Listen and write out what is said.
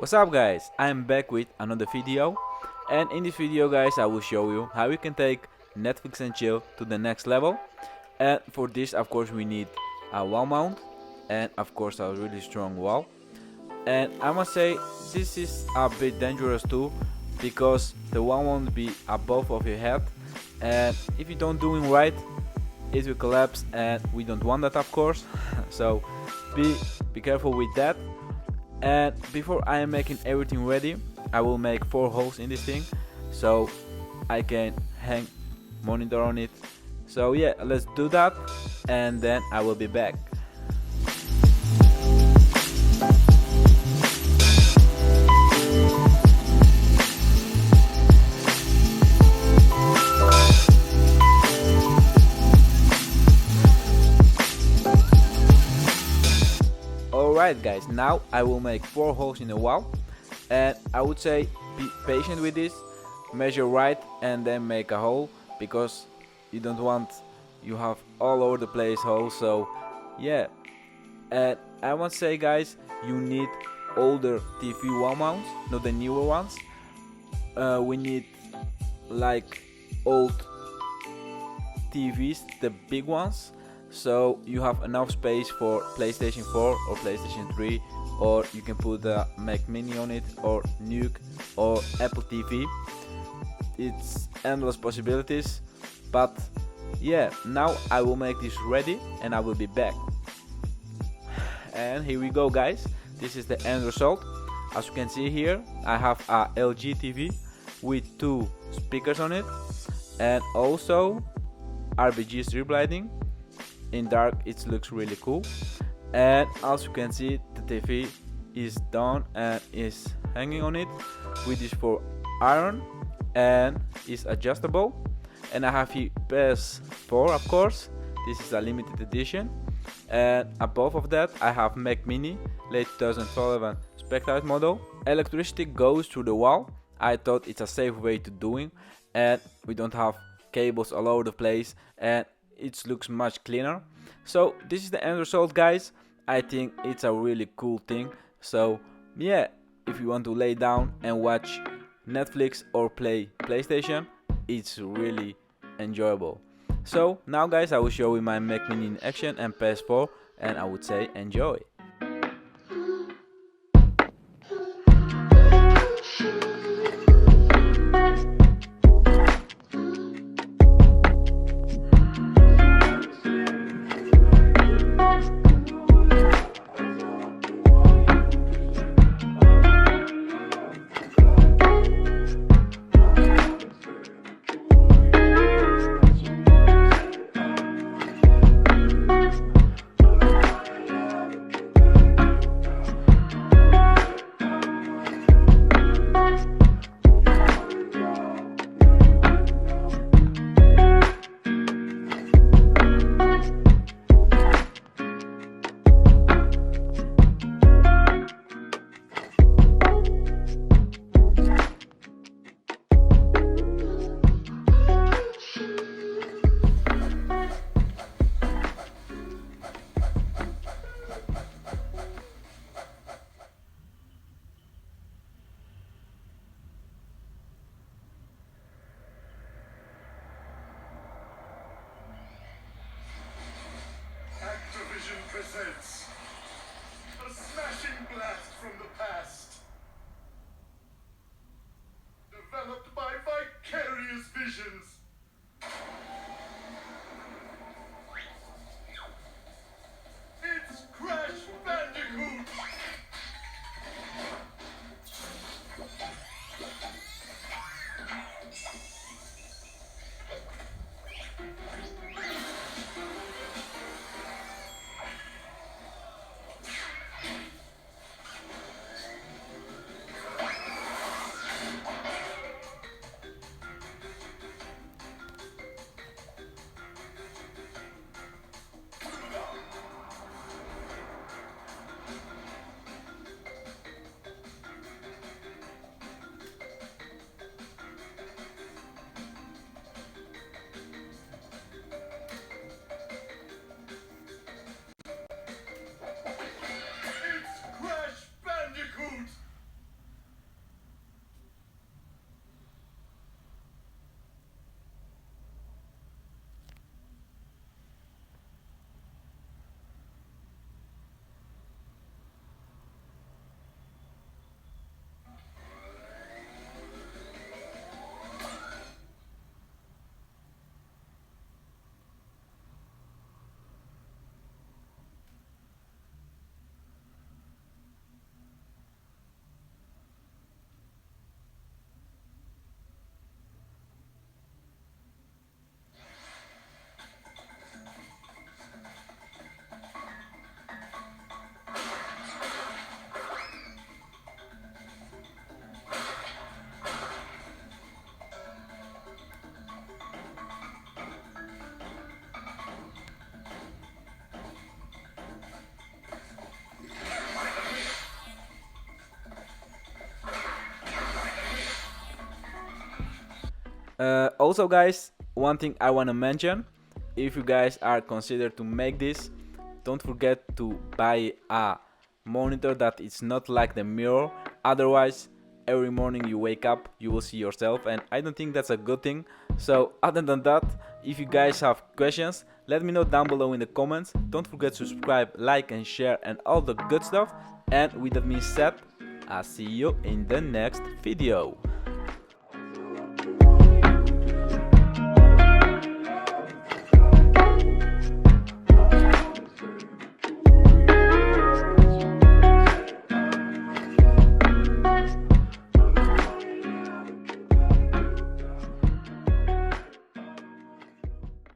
What's up guys, I'm back with another video, and in this video guys I will show you how you can take Netflix and chill to the next level. And for this of course we need a wall mount and of course a really strong wall. And I must say this is a bit dangerous too, because the wall won't be above of your head, and if you don't doing right it will collapse, and we don't want that of course. So be careful with that. And before I am making everything ready, I will make 4 holes in this thing so I can hang monitor on it. So yeah, let's do that and then I will be back. Alright guys, now I will make 4 holes in the wall, and I would say be patient with this, measure right and then make a hole, because you don't want you have all over the place holes. So yeah, and I want to say guys, you need older TV wall mounts, not the newer ones. We need like old TVs, the big ones, so you have enough space for PlayStation 4 or PlayStation 3, or you can put a Mac Mini on it, or Nuke, or Apple TV. It's endless possibilities. But yeah, now I will make this ready and I will be back. And here we go guys, this is the end result. As you can see here, I have a LG TV with 2 speakers on it, and also RGB strip lighting. In dark it looks really cool, and as you can see the TV is done and is hanging on it, which is for iron and is adjustable. And I have here PS4 of course, this is a limited edition, and above of that I have Mac Mini late 2012 Spectrite model. Electricity goes through the wall. I thought it's a safe way to doing, and we don't have cables all over the place, and it looks much cleaner. So this is the end result guys. I think it's a really cool thing. So yeah, if you want to lay down and watch Netflix or play PlayStation, it's really enjoyable. So now guys, I will show you my Mac Mini in action and PS4, and I would say enjoy. Also guys, one thing I want to mention, if you guys are considered to make this, don't forget to buy a monitor that is not like the mirror, otherwise every morning you wake up you will see yourself, and I don't think that's a good thing. So other than that, if you guys have questions, let me know down below in the comments. Don't forget to subscribe, like and share and all the good stuff. And with that being said, I'll see you in the next video.